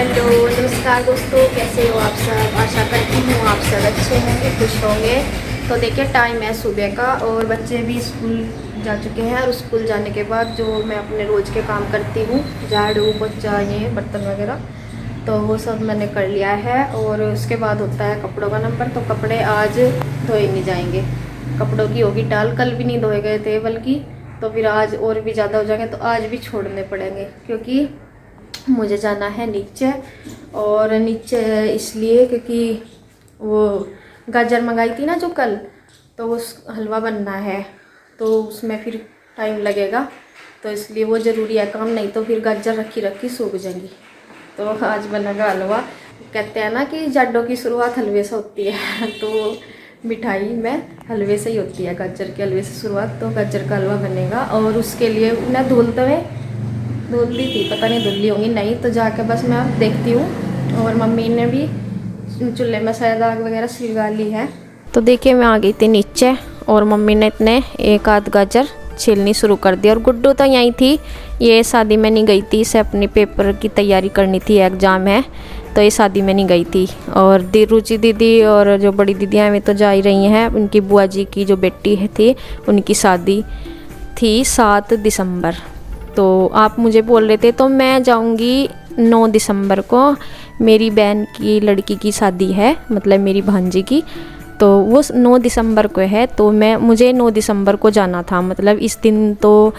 Hello नमस्कार दोस्तों, कैसे हो आप सब। आशा करती हूँ आप सब अच्छे होंगे, खुश होंगे। तो देखिए टाइम है सुबह का और बच्चे भी स्कूल जा चुके हैं। और स्कूल जाने के बाद जो मैं अपने रोज़ के काम करती हूँ, झाड़ू पोछा ये बर्तन वगैरह, तो वो सब मैंने कर लिया है। और उसके बाद होता है कपड़ों का नंबर। तो कपड़े आज धोए नहीं जाएंगे, कपड़ों की होगी टाल। कल भी नहीं धोए गए थे बल्कि, तो फिर आज और भी ज़्यादा हो जाएंगे, तो आज भी छोड़ने पड़ेंगे क्योंकि मुझे जाना है नीचे। और नीचे इसलिए क्योंकि वो गाजर मंगाई थी ना जो कल, तो वो हलवा बनना है, तो उसमें फिर टाइम लगेगा, तो इसलिए वो ज़रूरी है काम। नहीं तो फिर गाजर रखी रखी सूख जाएंगी। तो आज बनेगा हलवा। कहते हैं ना कि जाडों की शुरुआत हलवे से होती है, तो मिठाई में हलवे से ही होती है, गाजर के हलवे से शुरुआत। तो गाजर का हलवा बनेगा और उसके लिए उन्हें धुलते हुए धुलती थी, पता नहीं धुली होंगी नहीं, तो जाके बस मैं अब देखती हूँ। और मम्मी ने भी चूल्हे में शायद आग वगैरह सिलगा ली है। तो देखिए मैं आ गई थी नीचे और मम्मी ने इतने एक आध गाजर छीलनी शुरू कर दी। और गुड्डू तो यहीं थी, ये शादी में नहीं गई थी, इसे अपनी पेपर की तैयारी करनी थी, एग्ज़ाम है, तो ये शादी में नहीं गई थी। और रुचि दीदी और जो बड़ी दीदियाँ हैं वे तो जा ही रही हैं। उनकी बुआ जी की जो बेटी है थी, उनकी शादी थी 7 दिसंबर। तो आप मुझे बोल रहे थे, तो मैं जाऊंगी 9 दिसंबर को, मेरी बहन की लड़की की शादी है, मतलब मेरी भांजी की, तो वो 9 दिसंबर को है। तो मुझे 9 दिसंबर को जाना था, मतलब इस दिन, तो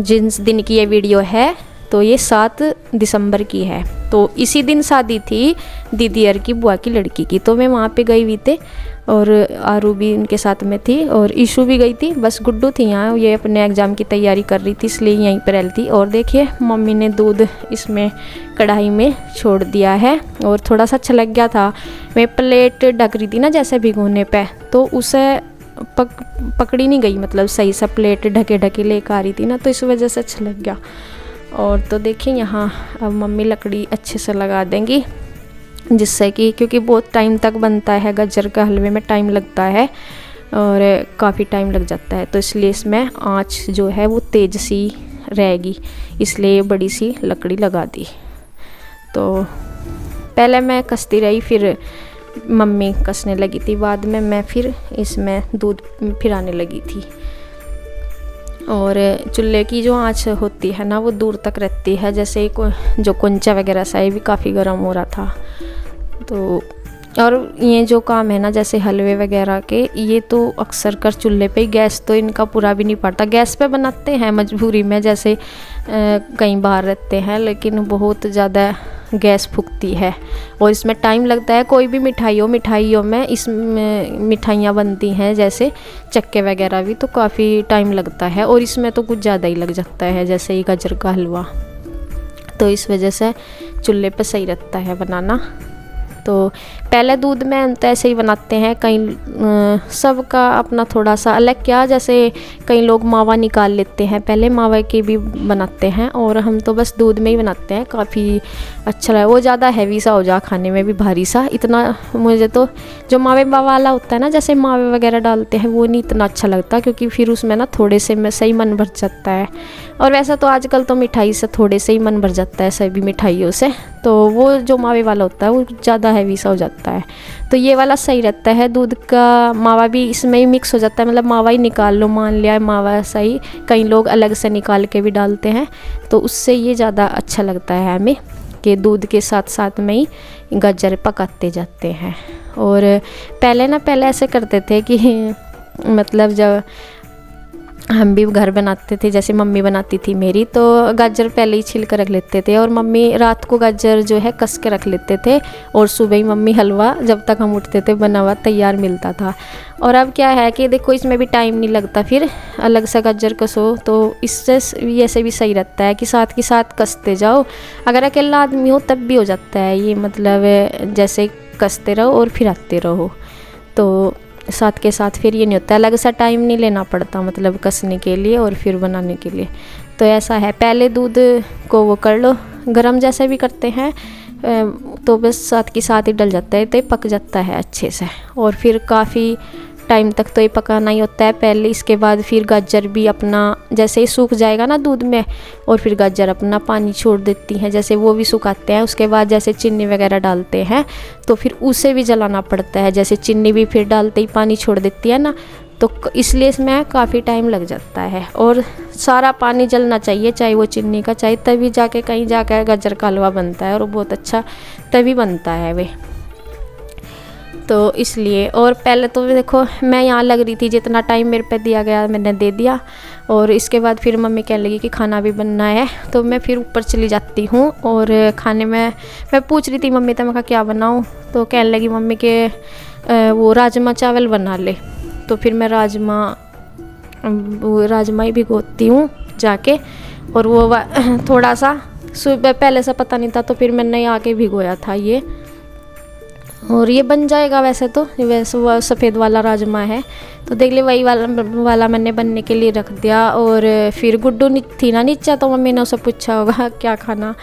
जिस दिन की ये वीडियो है तो ये 7 दिसंबर की है। तो इसी दिन शादी थी दीदी यार की बुआ की लड़की की, तो मैं वहाँ पे गई हुई थी और आरू भी उनके साथ में थी और ईशू भी गई थी। बस गुड्डू थी यहाँ, ये अपने एग्ज़ाम की तैयारी कर रही थी, इसलिए यहीं पर रहती थी। और देखिए मम्मी ने दूध इसमें कढ़ाई में छोड़ दिया है और थोड़ा सा छलक गया था। मैं प्लेट ढक रही थी ना जैसे भिगोने पे, तो उसे पकड़ी नहीं गई, मतलब सही सा प्लेट ढके ढके लेकर आ रही थी ना, तो इस वजह से छलक गया। और तो देखिए यहाँ अब मम्मी लकड़ी अच्छे से लगा देंगी, जिससे कि क्योंकि बहुत टाइम तक बनता है गाजर का हलवे में, टाइम लगता है और काफ़ी टाइम लग जाता है, तो इसलिए इसमें आँच जो है वो तेज़ सी रहेगी, इसलिए बड़ी सी लकड़ी लगा दी। तो पहले मैं कसती रही, फिर मम्मी कसने लगी थी, बाद में मैं फिर इसमें दूध फिराने लगी थी। और चूल्हे की जो आँच होती है ना वो दूर तक रहती है, जैसे जो कुंचा वगैरह सा ये भी काफ़ी गर्म हो रहा था। तो और ये जो काम है ना जैसे हलवे वगैरह के, ये तो अक्सर कर चूल्हे पे ही, गैस तो इनका पूरा भी नहीं पड़ता। गैस पे बनाते हैं मजबूरी में, जैसे कहीं बाहर रहते हैं, लेकिन बहुत ज़्यादा गैस फूकती है और इसमें टाइम लगता है। कोई भी मिठाइयों में इसमें मिठाइयाँ बनती हैं जैसे चक्के वगैरह भी, तो काफ़ी टाइम लगता है और इसमें तो कुछ ज़्यादा ही लग जाता है, जैसे ही गाजर का हलवा। तो इस वजह से चूल्हे पे सही रहता है बनाना। तो पहले दूध में तो ऐसे ही बनाते हैं, कई सबका अपना थोड़ा सा अलग, क्या जैसे कई लोग मावा निकाल लेते हैं, पहले मावा के भी बनाते हैं, और हम तो बस दूध में ही बनाते हैं। काफ़ी अच्छा लगा, वो ज़्यादा हैवी सा हो जा, खाने में भी भारी सा। इतना मुझे तो जो मावे वाला होता है ना, जैसे मावे वगैरह डालते हैं, वो नहीं इतना अच्छा लगता, क्योंकि फिर उसमें ना थोड़े से में सही मन भर जाता है। और वैसा तो आजकल तो मिठाई से थोड़े से ही मन भर जाता है, सभी मिठाइयों से, तो वो जो मावे वाला होता है वो ज़्यादा हैवी सा हो जाता है। तो ये वाला सही रहता है, दूध का मावा भी इसमें ही मिक्स हो जाता है, मतलब मावा ही निकाल लो, मान लिया मावा सही, कई लोग अलग से निकाल के भी डालते हैं, तो उससे ये ज़्यादा अच्छा लगता है हमें कि दूध के साथ साथ में ही गाजर पकाते जाते हैं। और पहले ऐसे करते थे कि मतलब जब हम भी घर बनाते थे, जैसे मम्मी बनाती थी मेरी, तो गाजर पहले ही छिल कर रख लेते थे और मम्मी रात को गाजर जो है कस के रख लेते थे, और सुबह ही मम्मी हलवा जब तक हम उठते थे बना हुआ तैयार मिलता था। और अब क्या है कि देखो इसमें भी टाइम नहीं लगता, फिर अलग से गाजर कसो, तो इससे ऐसे भी सही रहता है कि साथ के साथ कसते जाओ। अगर अकेला आदमी हो तब भी हो जाता है ये, मतलब जैसे कसते रहो और फिराते रहो, तो साथ के साथ फिर ये नहीं होता, अलग सा टाइम नहीं लेना पड़ता, मतलब कसने के लिए और फिर बनाने के लिए। तो ऐसा है, पहले दूध को वो कर लो गरम, जैसे भी करते हैं, तो बस साथ के साथ ही डल जाता है, तो ये पक जाता है अच्छे से। और फिर काफ़ी टाइम तक तो ये पकाना ही होता है पहले, इसके बाद फिर गाजर भी अपना जैसे ही सूख जाएगा ना दूध में, और फिर गाजर अपना पानी छोड़ देती हैं, जैसे वो भी सुखाते हैं। उसके बाद जैसे चीनी वगैरह डालते हैं तो फिर उसे भी जलाना पड़ता है, जैसे चीनी भी फिर डालते ही पानी छोड़ देती है ना, तो इसलिए इसमें काफ़ी टाइम लग जाता है। और सारा पानी जलना चाहिए, चाहे वो चीनी का चाहे, तभी जाके कहीं जाकर गाजर का हलवा बनता है, और वो बहुत अच्छा तभी बनता है वे। तो इसलिए, और पहले तो देखो मैं यहाँ लग रही थी, जितना टाइम मेरे पे दिया गया मैंने दे दिया, और इसके बाद फिर मम्मी कहने लगी कि खाना भी बनना है, तो मैं फिर ऊपर चली जाती हूँ। और खाने में मैं पूछ रही थी मम्मी तो मैं कहा क्या बनाऊँ, तो कहने लगी मम्मी के वो राजमा चावल बना ले। तो फिर मैं राजमा ही भिगोती हूँ जाके, और वो थोड़ा सा सुबह पहले से पता नहीं था, तो फिर मैंने आके भिगोया था ये, और ये बन जाएगा वैसे तो। वैसे वो सफ़ेद वाला राजमा है, तो देख ले वही वाला मैंने बनने के लिए रख दिया। और फिर गुड्डू थी ना नीचे, तो मम्मी ने उसे पूछा होगा क्या खाना,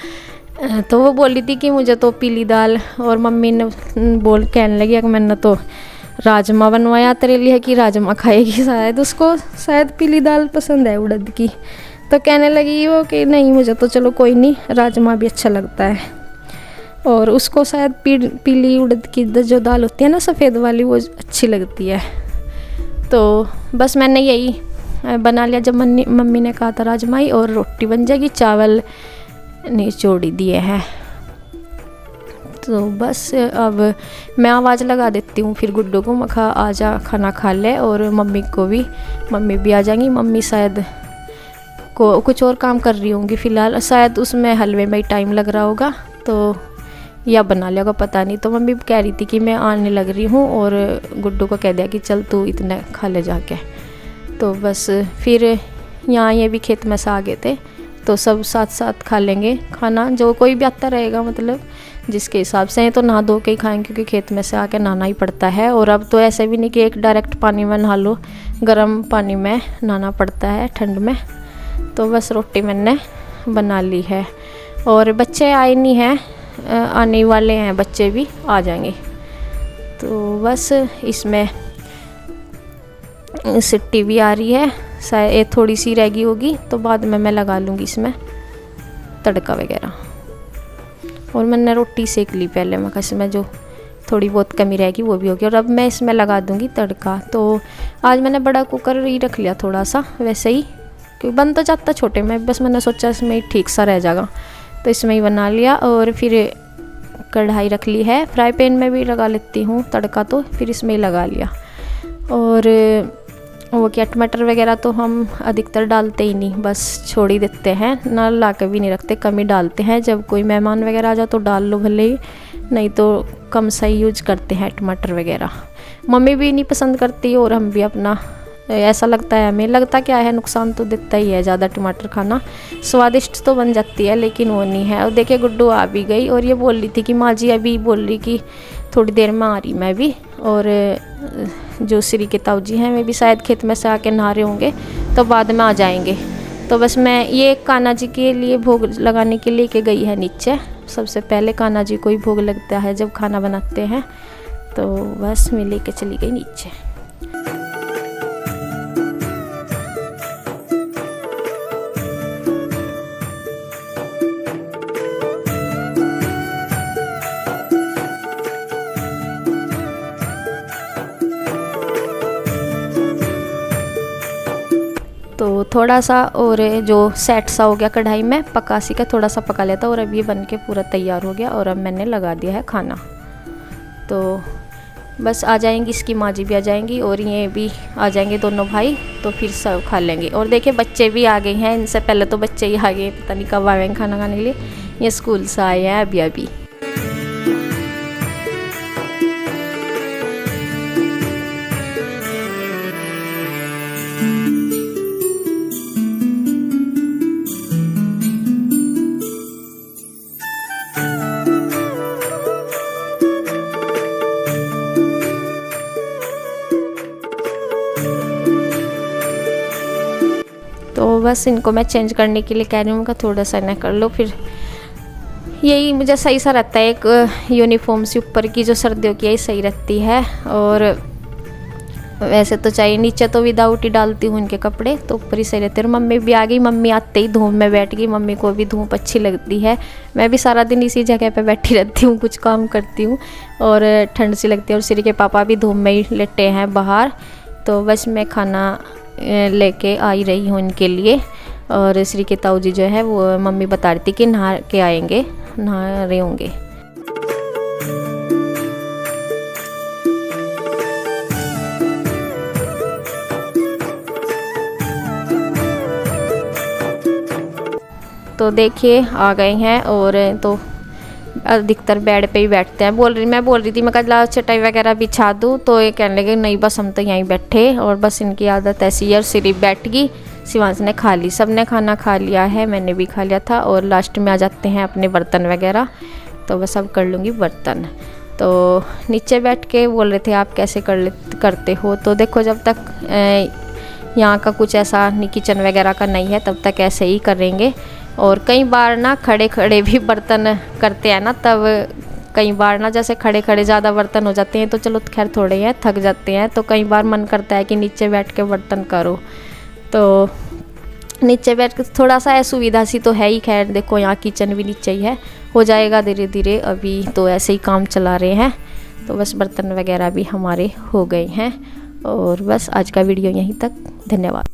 तो वो बोली थी कि मुझे तो पीली दाल, और मम्मी ने कहने लगी कि मैंने तो राजमा बनवाया तेरे लिए कि राजमा खाएगी, शायद उसको शायद पीली दाल पसंद है उड़द की। तो कहने लगी वो कि नहीं मुझे तो चलो कोई नहीं, राजमा भी अच्छा लगता है। और उसको शायद पीली उड़द की जो दाल होती है ना सफ़ेद वाली, वो अच्छी लगती है। तो बस मैंने यही बना लिया, जब मम्मी ने कहा था राजमा ही, और रोटी बन जाएगी, चावल निचोड़ दिए हैं। तो बस अब मैं आवाज़ लगा देती हूँ फिर गुड्डू को, मैं कहा आ जा खाना खा ले, और मम्मी को भी, मम्मी भी आ जाएंगी। मम्मी शायद को कुछ और काम कर रही होंगी फ़िलहाल, शायद उसमें हलवे में ही टाइम लग रहा होगा, तो या बना लिया होगा पता नहीं। तो मम्मी कह रही थी कि मैं आने लग रही हूँ, और गुड्डू को कह दिया कि चल तू इतना खा ले जाके। तो बस फिर यहाँ ये भी खेत में से आ गए थे, तो सब साथ साथ खा लेंगे खाना, जो कोई भी आता रहेगा मतलब जिसके हिसाब से। तो नहा धो के ही खाएंगे, क्योंकि खेत में से आके नहाना ही पड़ता है। और अब तो ऐसे भी नहीं कि एक डायरेक्ट पानी में नहा लो, गर्म पानी में नहाना पड़ता है ठंड में। तो बस रोटी मैंने बना ली है, और बच्चे आए नहीं हैं, आने वाले हैं, बच्चे भी आ जाएंगे। तो बस इसमें सिट्टी भी आ रही है, शायद थोड़ी सी रह गई होगी, तो बाद में मैं लगा लूँगी इसमें तड़का वगैरह। और मैंने रोटी सेक ली पहले, मैं इसमें जो थोड़ी बहुत कमी रहेगी वो भी होगी, और अब मैं इसमें लगा दूँगी तड़का। तो आज मैंने बड़ा कुकर ही रख लिया थोड़ा सा, वैसे ही क्योंकि बन तो जाता छोटे में, बस मैंने सोचा इसमें ही ठीक सा रह जाएगा, तो इसमें ही बना लिया। और फिर कढ़ाई रख ली है, फ्राई पैन में भी लगा लेती हूँ तड़का, तो फिर इसमें ही लगा लिया। और वो क्या टमाटर वगैरह तो हम अधिकतर डालते ही नहीं, बस छोड़ ही देते हैं, ना ला के भी नहीं रखते, कम ही डालते हैं। जब कोई मेहमान वगैरह आ जाए तो डाल लो भले ही, नहीं तो कम सा ही यूज करते हैं टमाटर वगैरह। मम्मी भी नहीं पसंद करती, और हम भी अपना ऐसा लगता है, हमें लगता क्या है नुकसान तो देता ही है ज़्यादा टमाटर खाना। स्वादिष्ट तो बन जाती है लेकिन वो नहीं है। और देखिए गुड्डू आ भी गई, और ये बोल रही थी कि माँ जी अभी बोल रही कि थोड़ी देर में आ रही मैं भी। और जो श्री के ताऊ जी हैं वे भी शायद खेत में से आके नहा रहे होंगे, तो बाद में आ जाएंगे। तो बस मैं ये कान्हा जी के लिए भोग लगाने के लिए के गई है नीचे। सबसे पहले कान्हा जी को ही भोग लगता है जब खाना बनाते हैं, तो बस मैं लेके चली गई नीचे। तो थोड़ा सा और जो सेट सा हो गया कढ़ाई में, पका सी का थोड़ा सा पका लेता, और अब ये बन के पूरा तैयार हो गया। और अब मैंने लगा दिया है खाना, तो बस आ जाएंगी इसकी माँ जी भी आ जाएंगी, और ये भी आ जाएंगे दोनों भाई, तो फिर सब खा लेंगे। और देखिए बच्चे भी आ गए हैं, इनसे पहले तो बच्चे ही आ गए, पता नहीं कब आएंगे खाना खाने के लिए। ये स्कूल से आए हैं अभी अभी। तो बस इनको मैं चेंज करने के लिए कह रही हूँ कि थोड़ा सा ना कर लो, फिर यही मुझे सही सा रहता है। एक यूनिफॉर्म से ऊपर की जो सर्दियों की यही सही रहती है, और वैसे तो चाहिए नीचे तो विदाउट ही डालती हूँ इनके कपड़े, तो ऊपर ही सही रहते हैं। और मम्मी भी आ गई, मम्मी आते ही धूप में बैठ गई। मम्मी को भी धूप अच्छी लगती है, मैं भी सारा दिन इसी जगह पे बैठी रहती हूँ, कुछ काम करती हूँ और ठंड सी लगती है। और श्री के पापा भी धूप में ही लेटे हैं बाहर। तो बस मैं खाना लेके आई रही हूँ इनके लिए। और श्री के ताऊ जी जो है वो मम्मी बता रही थी कि नहा के आएंगे, नहा रहे होंगे। तो देखिए आ गए हैं। और तो अधिकतर बेड पे ही बैठते हैं। मैं बोल रही थी मैं कल चटाई वगैरह बिछा दूँ, तो ये कहने लगे नहीं बस हम तो यहीं बैठे। और बस इनकी आदत ऐसी है। और सिरी बैठ गई, शिवांश ने खा ली, सब ने खाना खा लिया है, मैंने भी खा लिया था। और लास्ट में आ जाते हैं अपने बर्तन वगैरह, तो बस अब कर लूँगी बर्तन। तो नीचे बैठ के बोल रहे थे आप कैसे करते हो। तो देखो जब तक यहाँ का कुछ ऐसा किचन वगैरह का नहीं है तब तक ऐसे ही करेंगे। और कई बार ना खड़े खड़े भी बर्तन करते हैं ना, तब कई बार ना जैसे खड़े खड़े ज़्यादा बर्तन हो जाते हैं तो चलो खैर थोड़े हैं थक जाते हैं, तो कई बार मन करता है कि नीचे बैठ के बर्तन करो। तो नीचे बैठ के थोड़ा सा असुविधा सी तो है ही। खैर देखो यहाँ किचन भी नीचे ही है, हो जाएगा धीरे धीरे, अभी तो ऐसे ही काम चला रहे हैं। तो बस बर्तन वगैरह भी हमारे हो गए हैं। और बस आज का वीडियो यहीं तक, धन्यवाद।